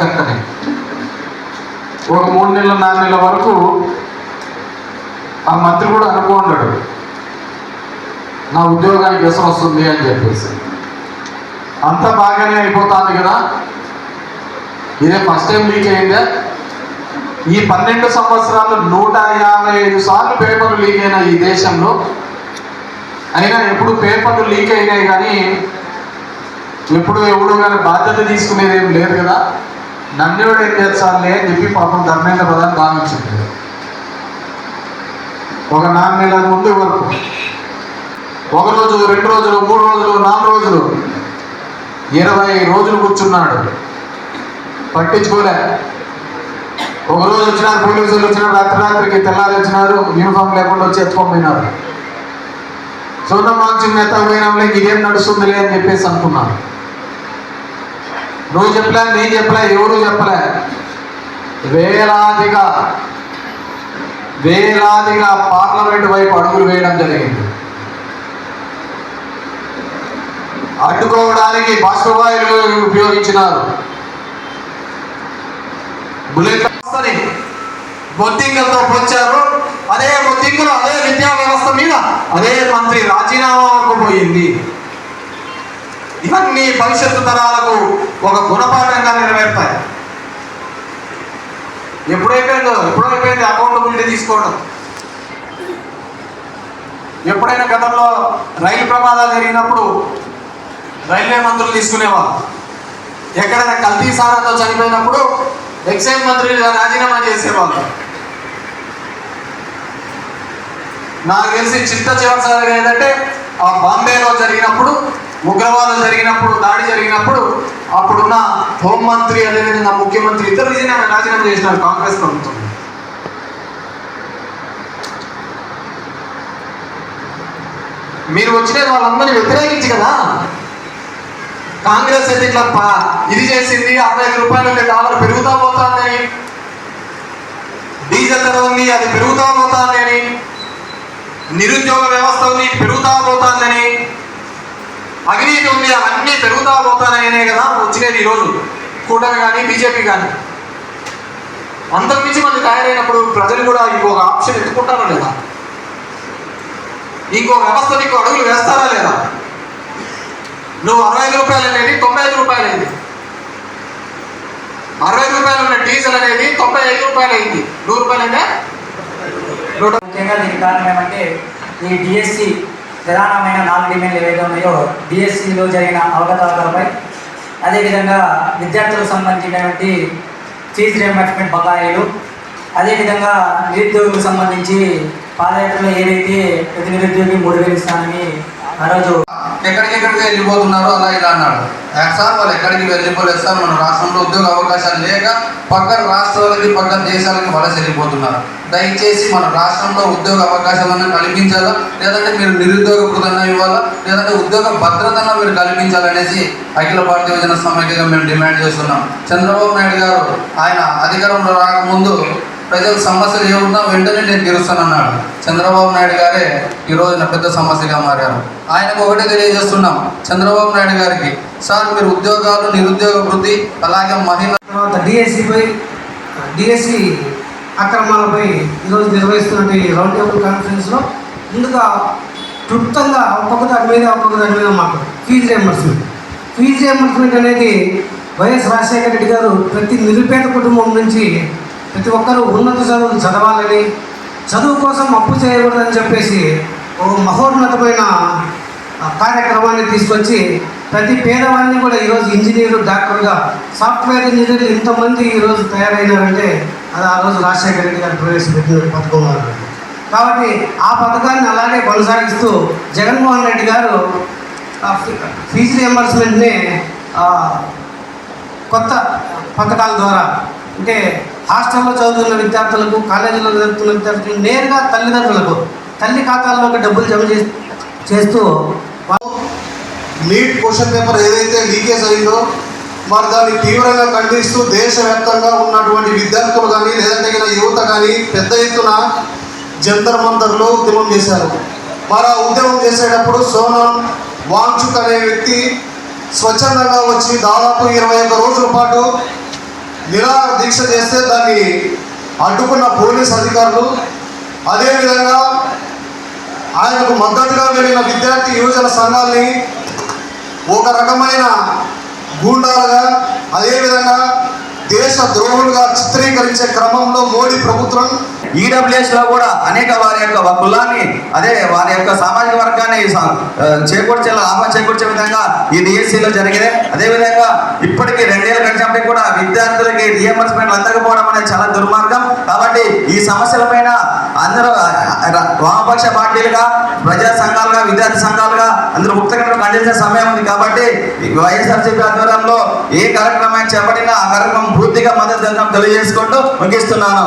చక్కని ఒక 3 నెలల 4 నెలల వరకు ఆ మంత్రి కూడా అనుకున్నాడు నా ఉద్యోగానికి ఎసరు వస్తుంది అని చెప్పేసి. అంత బాగానే అయిపోతుంది కదా, ఇదే ఫస్ట్ టైం లీక్ అయిందే. ఈ 12 సంవత్సరాలు 155 సార్లు పేపర్లు లీక్ అయినా ఈ దేశంలో. అయినా ఎప్పుడు పేపర్లు లీక్ అయినాయి కానీ ఎప్పుడు ఎవడు కానీ బాధ్యత తీసుకునేది ఏం లేదు కదా. నన్ను ఏం చేస్తానులే అని చెప్పి పాపం ధర్మేంద్ర ప్రధాన్ భావించింది. ఒక 4 నెలల ముందు వరకు 1 రోజు 2 రోజులు 3 రోజులు 4 రోజులు 20 రోజులు కూర్చున్నాడు, పట్టించుకోలే. ఒక రోజు వచ్చినారు పోలీసులు, వచ్చినారు రాత్రికి, తెల్లారి వచ్చినారు యూనిఫామ్ లేకుండా వచ్చి ఎత్తుకోపోయినారు. సొంత మార్చి ఎత్తకపోయినాంలే ఇదేం నడుస్తుందిలే అని చెప్పేసి అనుకున్నాను. నువ్వు చెప్పలే, నేను చెప్పలే, ఎవరు చెప్పలే. వేలాదిగా పార్లమెంట్ వైపు అడుగులు వేయడం జరిగింది. అడ్డుకోవడానికి బాష్పవాయువులు ఉపయోగించినారు. బుల్లెట్ బొత్తింకలతో పోల్చారు. అదే బొత్తింకలు అదే విద్యా వ్యవస్థ మీద అదే మంత్రి రాజీనామా వరకు పోయింది. ఇవన్నీ భవిష్యత్తు తరాలకు ఒక గుణపాఠంగా నెరవేరుతాయి. ఎప్పుడైపోయింది అకౌంటబిలిటీ తీసుకోవడం. ఎప్పుడైనా గతంలో రైలు ప్రమాదాలు జరిగినప్పుడు రైల్వే మంత్రులు తీసుకునేవాళ్ళు. ఎక్కడైనా కల్తీ సారాతో చనిపోయినప్పుడు ఎక్సైజ్ మంత్రి రాజీనామా చేసేవాళ్ళు. నాకు తెలిసి చివరిసారి ఏంటంటే ఆ బాంబేలో జరిగినప్పుడు, ఉగ్రవాదం జరిగినప్పుడు, దాడి జరిగినప్పుడు అప్పుడున్న హోంమంత్రి అదేవిధంగా ముఖ్యమంత్రి ఇద్దరు రాజీనామా చేసినారు కాంగ్రెస్ ప్రభుత్వం. మీరు వచ్చిన వాళ్ళందరినీ వ్యతిరేకించి కదా. కాంగ్రెస్ అయితే ఇట్లా ఇది చేసింది, 65 రూపాయలు డాలర్ పెరుగుతా పోతుందని, డీజిల్ ధర ఉంది అది పెరుగుతా పోతుందని, నిరుద్యోగ వ్యవస్థ ఉంది పెరుగుతా పోతుందని, అవినీతి ఉంది అవన్నీ పెరుగుతా పోతాననే కదా వచ్చినది ఈరోజు కూటమి కానీ బీజేపీ కానీ. అంతకుమించి మంది తయారైనప్పుడు ప్రజలు కూడా ఇంకొక ఆప్షన్ ఎత్తుకుంటారా లేదా? ఇంకో వ్యవస్థ నీకు అడుగులు వేస్తారా లేదా? నువ్వు 65 రూపాయలు అనేది 95 రూపాయలు అయింది. 60 రూపాయలు ఉన్న డీజిల్ అనేది 95 రూపాయలు అయింది. 100 రూపాయలు అంటే ముఖ్యంగా దీనికి కారణం ఏమంటే ఈ డిఎస్సి ప్రధానమైన 4 డిమాండ్లు ఏవైతే ఉన్నాయో డిఎస్సిలో జరిగిన అవకతవకలపై, అదేవిధంగా విద్యార్థులకు సంబంధించినటువంటి ఫీజు రియంబర్స్మెంట్ బకాయిలు, అదేవిధంగా నిరుద్యోగులకు సంబంధించి పాదయాత్రలో ఏదైతే ప్రతి నిరుద్యోగి 3,000 ఇస్తానని ఆ రోజు ఎక్కడికెక్కడికి వెళ్ళిపోతున్నారు అలా ఇలా అన్నాడు. సార్ వాళ్ళు ఎక్కడికి వెళ్ళిపోలేదు సార్, మన రాష్ట్రంలో ఉద్యోగ అవకాశాలు లేక పక్కన రాష్ట్రాలకి పక్కన దేశాలకి వలస వెళ్ళిపోతున్నారు. దయచేసి మన రాష్ట్రంలో ఉద్యోగ అవకాశాలను కల్పించాలా, లేదంటే మీరు నిరుద్యోగ భృతన్నా ఇవ్వాలా, లేదంటే ఉద్యోగ భద్రతను మీరు కల్పించాలనేసి అఖిల భారతీయ యువజన సమైక్యగా మేము డిమాండ్ చేస్తున్నాం. చంద్రబాబు నాయుడు గారు ఆయన అధికారంలో రాకముందు ప్రజల సమస్యలు ఏమున్నా వెంటనే నేను తీరుస్తానన్నాడు. చంద్రబాబు నాయుడు గారే ఈరోజు పెద్ద సమస్యగా మారారు. ఆయనకు ఒకటే తెలియజేస్తున్నాం చంద్రబాబు నాయుడు గారికి, సార్ మీరు ఉద్యోగాలు, నిరుద్యోగ వృద్ధి, అలాగే మహిళల తర్వాత డిఎస్సి అక్రమాలపై ఈరోజు నిర్వహిస్తున్న ఈ రౌండ్ టేబుల్ కాన్ఫరెన్స్లో ముందుగా క్లుప్తంగా ఒక్కొక్క దాని మీద మాకు ఫీజు రియంబర్స్మెంట్ అనేది వైఎస్ రాజశేఖర రెడ్డి గారు ప్రతి నిరుపేద కుటుంబం నుంచి ప్రతి ఒక్కరూ ఉన్నత చదువులు చదవాలని, చదువు కోసం అప్పు చేయకూడదని చెప్పేసి ఓ మహోన్నతమైన కార్యక్రమాన్ని తీసుకొచ్చి ప్రతి పేదవాడిని కూడా ఈరోజు ఇంజనీరు, డాక్టర్గా, సాఫ్ట్వేర్ ఇంజనీర్లు ఇంతమంది ఈరోజు తయారైనారంటే అది ఆ రోజు రాజశేఖర రెడ్డి గారు ప్రవేశపెట్టిన పథకం వారు. కాబట్టి ఆ పథకాన్ని అలాగే కొనసాగిస్తూ జగన్మోహన్ రెడ్డి గారు ఫీజు రియంబర్స్మెంట్ని కొత్త పథకాల ద్వారా, అంటే హాస్టల్లో చదువుతున్న విద్యార్థులకు, కాలేజీలో చదువుతున్న విద్యార్థులకు నేరుగా తల్లిదండ్రులకు తల్లి ఖాతాల్లోకి డబ్బులు జమ చేస్తూ నీట్ క్వశ్చన్ పేపర్ ఏదైతే లీకేజ్ అయిందో మరి దాన్ని తీవ్రంగా ఖండిస్తూ దేశవ్యాప్తంగా ఉన్నటువంటి విద్యార్థులు కానీ లేదంటే యువత కానీ పెద్ద ఎత్తున జంతర్ మంతర్లో ఉద్యమం చేశారు. మరి ఆ ఉద్యమం చేసేటప్పుడు సోనం వాంగ్చుక్ అనే వ్యక్తి స్వచ్ఛందంగా వచ్చి దాదాపు 21 రోజుల పాటు నిరాహార దీక్ష చేస్తే దాన్ని అడ్డుకున్న పోలీస్ అధికారులు, అదేవిధంగా ఆయనకు మద్దతుగా వెళ్ళిన విద్యార్థి యువజన సంఘాలని ఒక రకమైన గూండాలుగా, అదేవిధంగా దేశ ద్రోహులుగా చిత్రీకరించే క్రమంలో మోడీ ప్రభుత్వం ఈడబ్ల్యూఎస్ లో కూడా అనేక వారి యొక్క కులాన్ని, అదే వారి యొక్క సామాజిక వర్గాన్ని చేకూర్చే లాభం చేకూర్చే విధంగా ఈ డిఎస్సిలో జరిగింది. అదేవిధంగా ఇప్పటికీ 2 ఏళ్ళ గడిచినప్పటికీ కూడా విద్యార్థులకి రియంబర్స్మెంట్ అందకపోవడం అనేది చాలా దుర్మార్గం. కాబట్టి ఈ సమస్యలపైన అందరూ వామపక్ష పార్టీలుగా, ప్రజా సంఘాలుగా, విద్యార్థి సంఘాలుగా అందరూ ముక్తగా ఖండించే సమయం ఉంది. కాబట్టి వైఎస్ఆర్సీపీ ఆధ్వర్యంలో ఏ కార్యక్రమాన్ని చేపట్టినా ఆ కార్యక్రమం పూర్తిగా మద్దతు తెలియజేసుకుంటూ ముగిస్తున్నాను.